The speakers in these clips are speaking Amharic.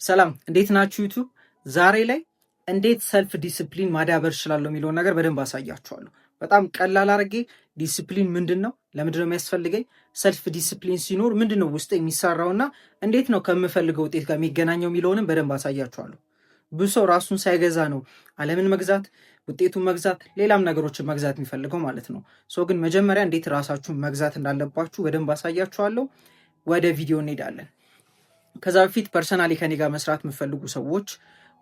ሰላም እንዴት ናችሁ ዩቱብ? ዛሬ ላይ እንዴት ሰልፍ ዲሲፕሊን ማዳበር እችላለሁ የሚለውን ነገር በደንብ አሳያችኋለሁ። በጣም ቀላል አድርጌ ዲሲፕሊን ምንድነው፣ ለምንድነው የሚያስፈልገኝ፣ ሰልፍ ዲሲፕሊን ሲኖር ምንድነው ውስጥ የሚሰራውና እንዴት ነው ከምፈልገው ውጤት ጋር የሚገናኘው የሚለውንም በደንብ አሳያችኋለሁ። ብዙ ሰው ራሱን ሳይገዛ ነው ዓለምን መግዛት፣ ውጤቱን መግዛት፣ ሌላም ነገሮችን መግዛት የሚፈልገው ማለት ነው። ግን መጀመሪያ እንዴት ራሳችሁን መግዛት እንዳለባችሁ በደንብ አሳያችኋለሁ። ወደ ቪዲዮ እንሄዳለን። ከዛ በፊት ፐርሰናሊ ከኔ ጋር መስራት የምፈልጉ ሰዎች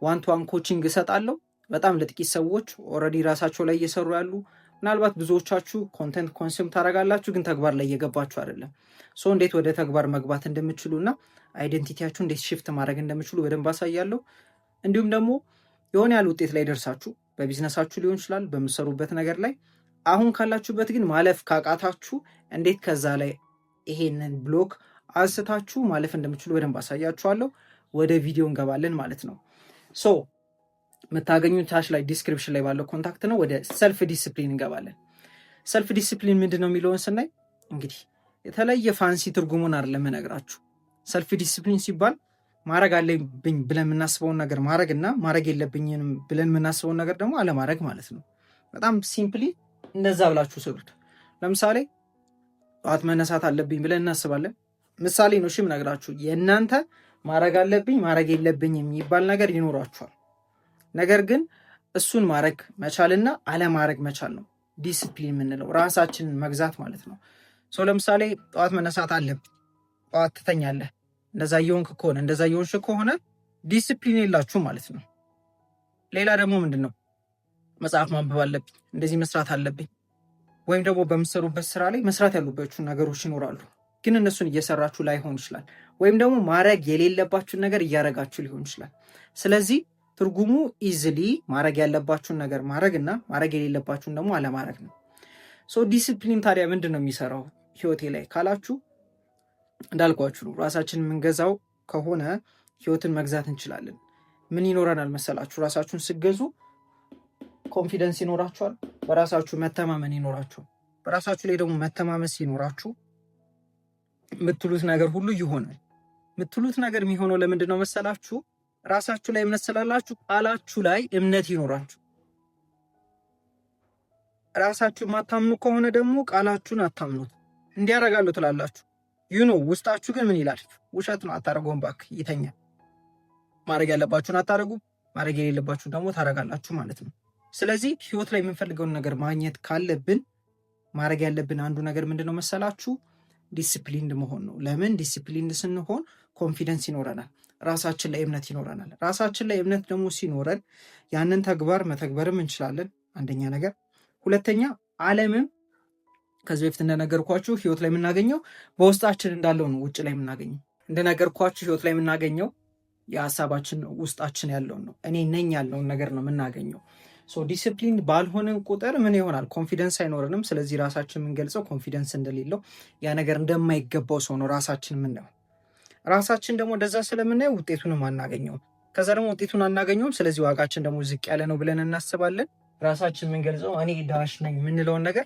ዋን ቱ ዋን ኮቺንግ እሰጣለሁ። በጣም ለጥቂት ሰዎች ኦልሬዲ ራሳቸው ላይ እየሰሩ ያሉ፣ ምናልባት ብዙዎቻችሁ ኮንተንት ኮንሱም ታደርጋላችሁ ግን ተግባር ላይ እየገባችሁ አይደለም። እንዴት ወደ ተግባር መግባት እንደምችሉና አይደንቲቲያችሁ እንዴት ሽፍት ማድረግ እንደምችሉ በደንብ አሳያለሁ። እንዲሁም ደግሞ የሆነ ያህል ውጤት ላይ ደርሳችሁ በቢዝነሳችሁ ሊሆን ይችላል፣ በምሰሩበት ነገር ላይ አሁን ካላችሁበት ግን ማለፍ ካቃታችሁ እንዴት ከዛ ላይ ይሄንን ብሎክ አንስታችሁ ማለፍ እንደምችሉ በደንብ አሳያችኋለሁ። ወደ ቪዲዮ እንገባለን ማለት ነው። የምታገኙት ታች ላይ ዲስክሪፕሽን ላይ ባለው ኮንታክት ነው። ወደ ሰልፍ ዲሲፕሊን እንገባለን። ሰልፍ ዲሲፕሊን ምንድን ነው የሚለውን ስናይ እንግዲህ የተለየ ፋንሲ ትርጉሙን አይደለም እነግራችሁ። ሰልፍ ዲሲፕሊን ሲባል ማድረግ አለብኝ ብለን የምናስበውን ነገር ማድረግ እና ማድረግ የለብኝም ብለን የምናስበውን ነገር ደግሞ አለማድረግ ማለት ነው። በጣም ሲምፕሊ እንደዛ ብላችሁ ስሩት። ለምሳሌ ጠዋት መነሳት አለብኝ ብለን እናስባለን። ምሳሌ ነው እሺ የምነግራችሁ። የእናንተ ማድረግ አለብኝ ማድረግ የለብኝ የሚባል ነገር ይኖራችኋል። ነገር ግን እሱን ማድረግ መቻልና አለማድረግ መቻል ነው ዲሲፕሊን የምንለው፣ ራሳችንን መግዛት ማለት ነው። ለምሳሌ ጠዋት መነሳት አለብኝ፣ ጠዋት ትተኛለህ። እንደዛ እየሆንሽ ከሆነ ዲሲፕሊን የላችሁ ማለት ነው። ሌላ ደግሞ ምንድን ነው መጽሐፍ ማንበብ አለብኝ፣ እንደዚህ መስራት አለብኝ፣ ወይም ደግሞ በምትሰሩበት ስራ ላይ መስራት ያሉባችሁ ነገሮች ይኖራሉ ግን እነሱን እየሰራችሁ ላይሆን ይችላል። ወይም ደግሞ ማድረግ የሌለባችሁን ነገር እያረጋችሁ ሊሆን ይችላል። ስለዚህ ትርጉሙ ኢዝሊ ማድረግ ያለባችሁን ነገር ማድረግ እና ማድረግ የሌለባችሁን ደግሞ አለማድረግ ነው። ዲሲፕሊን ታዲያ ምንድን ነው የሚሰራው ህይወቴ ላይ ካላችሁ፣ እንዳልኳችሁ ነው። ራሳችን የምንገዛው ከሆነ ህይወትን መግዛት እንችላለን። ምን ይኖረናል መሰላችሁ? ራሳችሁን ስገዙ ኮንፊደንስ ይኖራችኋል፣ በራሳችሁ መተማመን ይኖራችኋል። በራሳችሁ ላይ ደግሞ መተማመን ሲኖራችሁ የምትሉት ነገር ሁሉ ይሆናል። የምትሉት ነገር የሚሆነው ለምንድን ነው መሰላችሁ? ራሳችሁ ላይ እምነት ስላላችሁ፣ ቃላችሁ ላይ እምነት ይኖራችሁ። ራሳችሁ ማታምኑ ከሆነ ደግሞ ቃላችሁን አታምኑት። እንዲያረጋሉ ትላላችሁ ውስጣችሁ ግን ምን ይላል? ውሸት ነው፣ አታረጉም፣ እባክህ ይተኛል። ማድረግ ያለባችሁን አታረጉ፣ ማድረግ የሌለባችሁን ደግሞ ታረጋላችሁ ማለት ነው። ስለዚህ ህይወት ላይ የምንፈልገውን ነገር ማግኘት ካለብን ማድረግ ያለብን አንዱ ነገር ምንድን ነው መሰላችሁ? ዲሲፕሊንድ መሆን ነው። ለምን? ዲሲፕሊንድ ስንሆን ኮንፊደንስ ይኖረናል፣ ራሳችን ላይ እምነት ይኖረናል። ራሳችን ላይ እምነት ደግሞ ሲኖረን ያንን ተግባር መተግበርም እንችላለን፣ አንደኛ ነገር። ሁለተኛ ዓለምም ከዚህ በፊት እንደነገርኳችሁ ህይወት ላይ የምናገኘው በውስጣችን እንዳለው ነው ውጭ ላይ የምናገኘው። እንደነገርኳችሁ ህይወት ላይ የምናገኘው የሀሳባችን ውስጣችን ያለውን ነው፣ እኔ ነኝ ያለውን ነገር ነው የምናገኘው። ዲሲፕሊን ባልሆንን ቁጥር ምን ይሆናል? ኮንፊደንስ አይኖረንም። ስለዚህ ራሳችን የምንገልጸው ኮንፊደንስ እንደሌለው፣ ያ ነገር እንደማይገባው ሰው ነው ራሳችን የምናየው። ራሳችን ደግሞ እንደዛ ስለምናየው ውጤቱንም አናገኘውም። ከዛ ደግሞ ውጤቱን አናገኘውም። ስለዚህ ዋጋችን ደግሞ ዝቅ ያለ ነው ብለን እናስባለን። ራሳችን የምንገልጸው እኔ ዳሽ ነኝ የምንለውን ነገር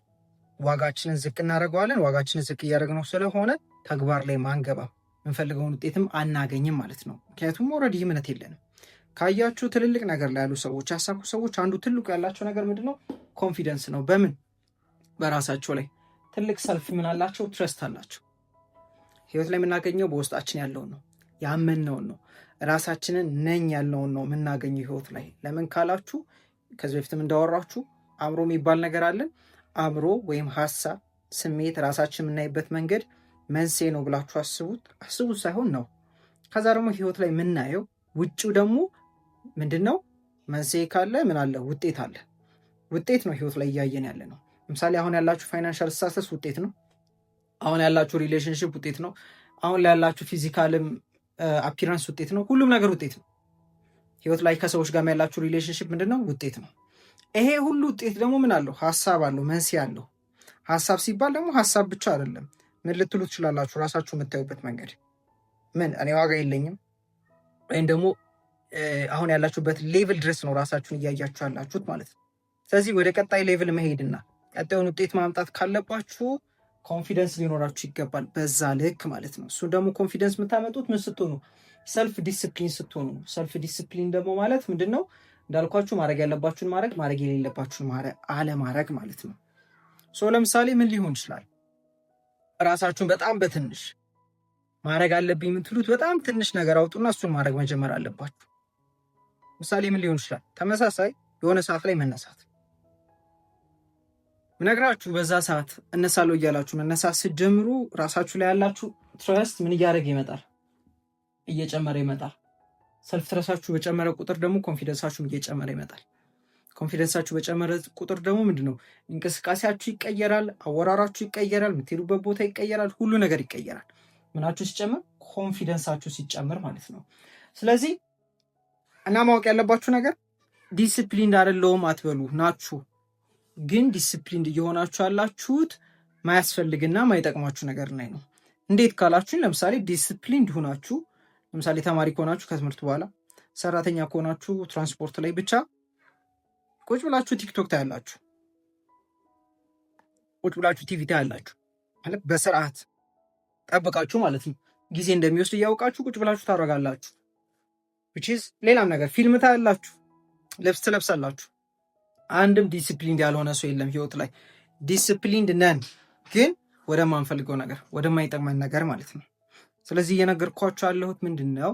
ዋጋችንን ዝቅ እናደርገዋለን። ዋጋችንን ዝቅ እያደረግነው ስለሆነ ተግባር ላይ ማንገባ፣ የምንፈልገውን ውጤትም አናገኝም ማለት ነው። ምክንያቱም ኦልሬዲ እምነት የለንም። ካያችሁ ትልልቅ ነገር ላይ ያሉ ሰዎች፣ ያሳኩ ሰዎች አንዱ ትልቁ ያላቸው ነገር ምንድነው? ኮንፊደንስ ነው። በምን? በራሳቸው ላይ ትልቅ ሰልፍ ምን አላቸው? ትረስት አላቸው። ህይወት ላይ የምናገኘው በውስጣችን ያለውን ነው፣ ያመንነውን ነው፣ ራሳችንን ነኝ ያልነውን ነው የምናገኘው ህይወት ላይ። ለምን ካላችሁ ከዚህ በፊትም እንዳወራችሁ አእምሮ የሚባል ነገር አለን። አእምሮ ወይም ሀሳብ፣ ስሜት፣ ራሳችን የምናይበት መንገድ መንስኤ ነው ብላችሁ አስቡት ሳይሆን ነው። ከዛ ደግሞ ህይወት ላይ የምናየው ውጭው ደግሞ ምንድን ነው? መንስኤ ካለ ምን አለ? ውጤት አለ። ውጤት ነው ህይወት ላይ እያየን ያለ ነው። ለምሳሌ አሁን ያላችሁ ፋይናንሻል ስታተስ ውጤት ነው። አሁን ያላችሁ ሪሌሽንሽፕ ውጤት ነው። አሁን ላይ ያላችሁ ፊዚካልም አፒራንስ ውጤት ነው። ሁሉም ነገር ውጤት ነው። ህይወት ላይ ከሰዎች ጋር ያላችሁ ሪሌሽንሽፕ ምንድን ነው? ውጤት ነው። ይሄ ሁሉ ውጤት ደግሞ ምን አለው? ሀሳብ አለው፣ መንስኤ አለው። ሀሳብ ሲባል ደግሞ ሀሳብ ብቻ አይደለም። ምን ልትሉ ትችላላችሁ? ራሳችሁ የምታዩበት መንገድ ምን እኔ ዋጋ የለኝም ወይም ደግሞ አሁን ያላችሁበት ሌቭል ድረስ ነው ራሳችሁን እያያችሁ ያላችሁት ማለት ነው። ስለዚህ ወደ ቀጣይ ሌቭል መሄድና ቀጣዩን ውጤት ማምጣት ካለባችሁ ኮንፊደንስ ሊኖራችሁ ይገባል፣ በዛ ልክ ማለት ነው። እሱ ደግሞ ኮንፊደንስ የምታመጡት ምን ስትሆኑ? ሰልፍ ዲስፕሊን ስትሆኑ። ሰልፍ ዲስፕሊን ደግሞ ማለት ምንድነው? እንዳልኳችሁ ማድረግ ያለባችሁን ማድረግ የሌለባችሁን አለማድረግ ማለት ነው። ለምሳሌ ምን ሊሆን ይችላል? ራሳችሁን በጣም በትንሽ ማድረግ አለብኝ የምትሉት በጣም ትንሽ ነገር አውጡና እሱን ማድረግ መጀመር አለባችሁ። ምሳሌ ምን ሊሆን ይችላል? ተመሳሳይ የሆነ ሰዓት ላይ መነሳት ምነግራችሁ። በዛ ሰዓት እነሳለሁ እያላችሁ መነሳት ስትጀምሩ ራሳችሁ ላይ ያላችሁ ትረስት ምን እያደረገ ይመጣል? እየጨመረ ይመጣል። ሰልፍ ትረሳችሁ በጨመረ ቁጥር ደግሞ ኮንፊደንሳችሁ እየጨመረ ይመጣል። ኮንፊደንሳችሁ በጨመረ ቁጥር ደግሞ ምንድነው? እንቅስቃሴያችሁ ይቀየራል፣ አወራራችሁ ይቀየራል፣ የምትሄዱበት ቦታ ይቀየራል፣ ሁሉ ነገር ይቀየራል። ምናችሁ ሲጨምር? ኮንፊደንሳችሁ ሲጨምር ማለት ነው። ስለዚህ እና ማወቅ ያለባችሁ ነገር ዲሲፕሊን አይደለሁም አትበሉ ናችሁ። ግን ዲሲፕሊን እየሆናችሁ ያላችሁት ማያስፈልግና ማይጠቅማችሁ ነገር ላይ ነው። እንዴት ካላችሁኝ፣ ለምሳሌ ዲሲፕሊን ሆናችሁ ለምሳሌ ተማሪ ከሆናችሁ ከትምህርት በኋላ፣ ሰራተኛ ከሆናችሁ ትራንስፖርት ላይ ብቻ ቁጭ ብላችሁ ቲክቶክ ታያላችሁ፣ ቁጭ ብላችሁ ቲቪ ታያላችሁ ማለት በስርዓት ጠብቃችሁ ማለት ነው። ጊዜ እንደሚወስድ እያወቃችሁ ቁጭ ብላችሁ ታደርጋላችሁ። ሌላም ነገር ፊልም ታያላችሁ፣ ልብስ ትለብሳላችሁ። አንድም ዲሲፕሊን ያልሆነ ሰው የለም ህይወት ላይ። ዲሲፕሊንድ ነን፣ ግን ወደማንፈልገው ነገር ወደማይጠቅመን ነገር ማለት ነው። ስለዚህ እየነገርኳችሁ ያለሁት ምንድን ነው?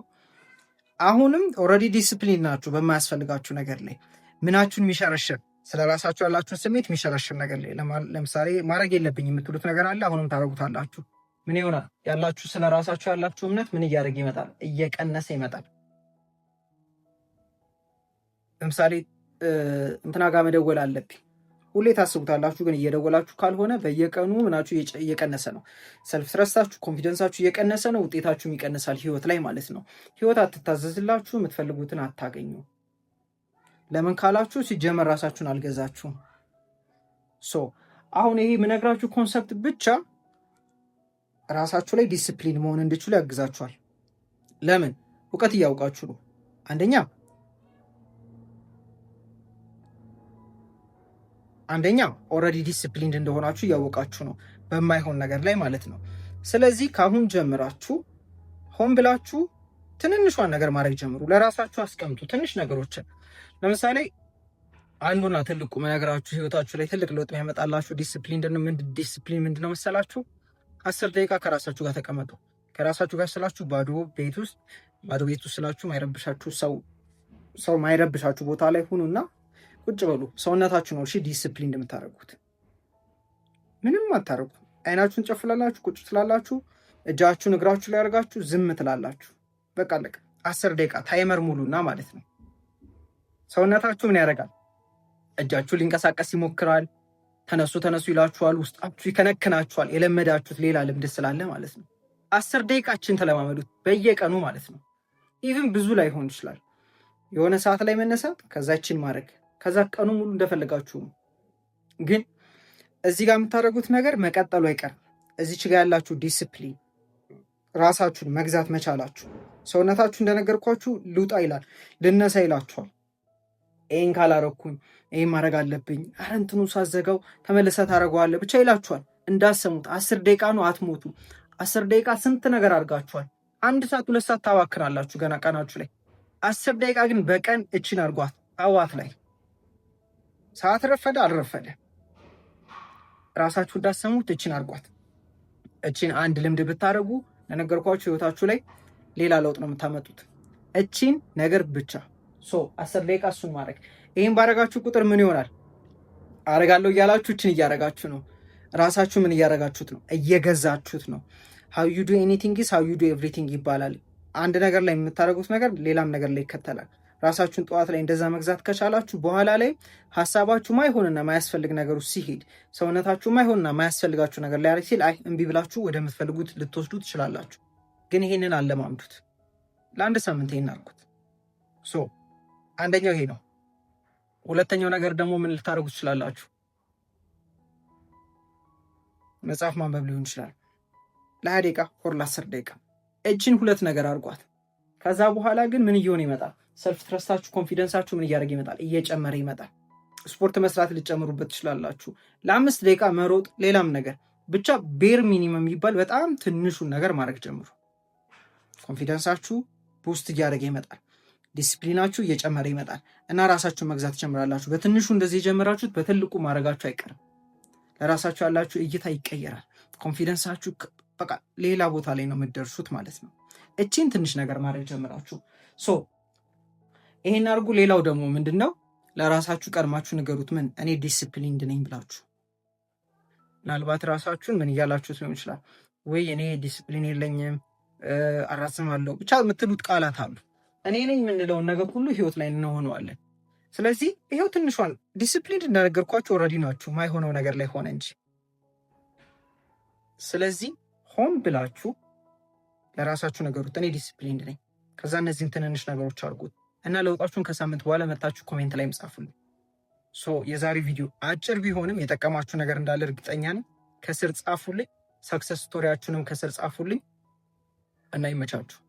አሁንም ኦልሬዲ ዲሲፕሊን ናችሁ በማያስፈልጋችሁ ነገር ላይ ምናችሁን የሚሸረሽር ስለ ራሳችሁ ያላችሁን ስሜት የሚሸረሽር ነገር ላይ ለምሳሌ ማድረግ የለብኝ የምትሉት ነገር አለ። አሁንም ታደርጉታላችሁ። ምን ይሆናል? ያላችሁ ስለ ራሳችሁ ያላችሁ እምነት ምን እያደረገ ይመጣል? እየቀነሰ ይመጣል። ለምሳሌ እንትና ጋር መደወል አለብኝ ሁሌ ታስቡታላችሁ፣ ግን እየደወላችሁ ካልሆነ በየቀኑ ምናችሁ እየቀነሰ ነው። ሰልፍ ትረስታችሁ፣ ኮንፊደንሳችሁ እየቀነሰ ነው። ውጤታችሁም ይቀንሳል ህይወት ላይ ማለት ነው። ህይወት አትታዘዝላችሁ፣ የምትፈልጉትን አታገኙ። ለምን ካላችሁ ሲጀመር ራሳችሁን አልገዛችሁም። አሁን ይሄ የምነግራችሁ ኮንሰፕት ብቻ ራሳችሁ ላይ ዲሲፕሊን መሆን እንድችሉ ያግዛችኋል። ለምን? እውቀት እያውቃችሁ ነው። አንደኛ ኦልሬዲ ዲሲፕሊን እንደሆናችሁ እያወቃችሁ ነው፣ በማይሆን ነገር ላይ ማለት ነው። ስለዚህ ከአሁን ጀምራችሁ ሆን ብላችሁ ትንንሿን ነገር ማድረግ ጀምሩ። ለራሳችሁ አስቀምጡ ትንሽ ነገሮችን። ለምሳሌ አንዱና ትልቁ መነግራችሁ ህይወታችሁ ላይ ትልቅ ለውጥ ያመጣላችሁ ዲሲፕሊን ምንድነው መሰላችሁ? 10 ደቂቃ ከራሳችሁ ጋር ተቀመጡ። ከራሳችሁ ጋር ስላችሁ ባዶ ቤት ውስጥ ስላችሁ ማይረብሻችሁ ሰው ማይረብሻችሁ ቦታ ላይ ሁኑና ቁጭ በሉ። ሰውነታችሁ ነው ዲሲፕሊን እንደምታደርጉት። ምንም አታረጉ። አይናችሁን ጨፍላላችሁ፣ ቁጭ ትላላችሁ፣ እጃችሁን እግራችሁ ላይ አድርጋችሁ ዝም ትላላችሁ። በቃ አለቀ። 10 ደቂቃ ታይመር ሙሉና ማለት ነው። ሰውነታችሁ ምን ያደርጋል? እጃችሁ ሊንቀሳቀስ ይሞክራል። ተነሱ ይላችኋል። ውስጣችሁ ይከነክናችኋል። የለመዳችሁት ሌላ ልምድ ስላለ ማለት ነው። 10 ደቂቃችን ተለማመዱት በየቀኑ ማለት ነው። ኢቭን ብዙ ላይሆን ይችላል። የሆነ ሰዓት ላይ መነሳት፣ ከዛችን ማድረግ፣ ከዛ ቀኑ ሙሉ እንደፈለጋችሁ ነው። ግን እዚህ ጋር የምታደርጉት ነገር መቀጠሉ አይቀርም። እዚች ጋር ያላችሁ ዲሲፕሊን፣ ራሳችሁን መግዛት መቻላችሁ። ሰውነታችሁ እንደነገርኳችሁ ልውጣ ይላል፣ ልነሳ ይላችኋል። ይህን ካላረኩኝ ይህን ማድረግ አለብኝ፣ ኧረ እንትኑ ሳዘጋው ተመልሰህ ታደርገዋለህ ብቻ ይላችኋል። እንዳሰሙት 10 ደቂቃ ነው፣ አትሞቱ። 10 ደቂቃ ስንት ነገር አድርጋችኋል። 1 ሰዓት 2 ሰዓት ታባክናላችሁ ገና ቀናችሁ ላይ። 10 ደቂቃ ግን በቀን እችን አድርጓት። ጠዋት ላይ ሰዓት ረፈደ አልረፈደ ራሳችሁ እንዳሰሙት እችን አድርጓት። እችን አንድ ልምድ ብታደርጉ ለነገርኳችሁ ህይወታችሁ ላይ ሌላ ለውጥ ነው የምታመጡት። እችን ነገር ብቻ 10 ደቂቃ እሱን ማድረግ። ይህን ባረጋችሁ ቁጥር ምን ይሆናል? አረጋለሁ እያላችሁ እችን እያረጋችሁ ነው። ራሳችሁ ምን እያረጋችሁት ነው? እየገዛችሁት ነው። how you do anything is how you do everything ይባላል። አንድ ነገር ላይ የምታደርጉት ነገር ሌላም ነገር ላይ ይከተላል። ራሳችሁን ጠዋት ላይ እንደዛ መግዛት ከቻላችሁ በኋላ ላይ ሀሳባችሁ ማይሆንና ማያስፈልግ ነገር ውስጥ ሲሄድ፣ ሰውነታችሁ ማይሆንና ማያስፈልጋችሁ ነገር ላይ ሲል እምቢ ብላችሁ ወደምትፈልጉት ልትወስዱ ትችላላችሁ። ግን ይሄንን አለማምዱት። ለአንድ ሳምንት ይሄን አድርጉት። አንደኛው ይሄ ነው። ሁለተኛው ነገር ደግሞ ምን ልታደርጉ ትችላላችሁ? መጽሐፍ ማንበብ ሊሆን ይችላል። ለ20 ደቂቃ ወር ለ10 ደቂቃ እችን 2 ነገር አድርጓት። ከዛ በኋላ ግን ምን እየሆነ ይመጣል? ሰልፍ ትረስታችሁ፣ ኮንፊደንሳችሁ ምን እያደረገ ይመጣል? እየጨመረ ይመጣል። ስፖርት መስራት ልጨምሩበት ትችላላችሁ። ለ5 ደቂቃ መሮጥ፣ ሌላም ነገር ብቻ ቤር ሚኒመም የሚባል በጣም ትንሹን ነገር ማድረግ ጀምሩ። ኮንፊደንሳችሁ ቡስት እያደረገ ይመጣል። ዲስፕሊናችሁ እየጨመረ ይመጣል እና ራሳችሁን መግዛት ጀምራላችሁ። በትንሹ እንደዚህ የጀመራችሁት በትልቁ ማድረጋችሁ አይቀርም። ለራሳችሁ ያላችሁ እይታ ይቀየራል። ኮንፊደንሳችሁ በቃ ሌላ ቦታ ላይ ነው የምትደርሱት ማለት ነው። እቺን ትንሽ ነገር ማድረግ ጀምራችሁ ይሄን አድርጉ። ሌላው ደግሞ ምንድነው ለራሳችሁ ቀድማችሁ ንገሩት። ምን እኔ ዲስፕሊንድ ነኝ ብላችሁ ምናልባት ራሳችሁን ምን እያላችሁት ሊሆን ይችላል። ወይ እኔ ዲስፕሊን የለኝም አራስማለሁ ብቻ የምትሉት ቃላት አሉ። እኔ ነኝ የምንለውን ነገር ሁሉ ህይወት ላይ እንሆነዋለን። ስለዚህ ይሄው ትንሿን ዲስፕሊን እንደነገርኳችሁ ኦልሬዲ ናችሁ፣ ማይሆነው ነገር ላይ ሆነ እንጂ። ስለዚህ ሆን ብላችሁ ለራሳችሁ ነገሩት፣ እኔ ዲስፕሊን ነኝ። ከዛ እነዚህን ትንንሽ ነገሮች አድርጉት እና ለውጣችሁን ከሳምንት በኋላ መጣችሁ ኮሜንት ላይ ጻፉልኝ። የዛሬ ቪዲዮ አጭር ቢሆንም የጠቀማችሁ ነገር እንዳለ እርግጠኛ ነኝ። ከስር ጻፉልኝ፣ ሰክሰስ ስቶሪያችሁንም ከስር ጻፉልኝ እና ይመቻችሁ።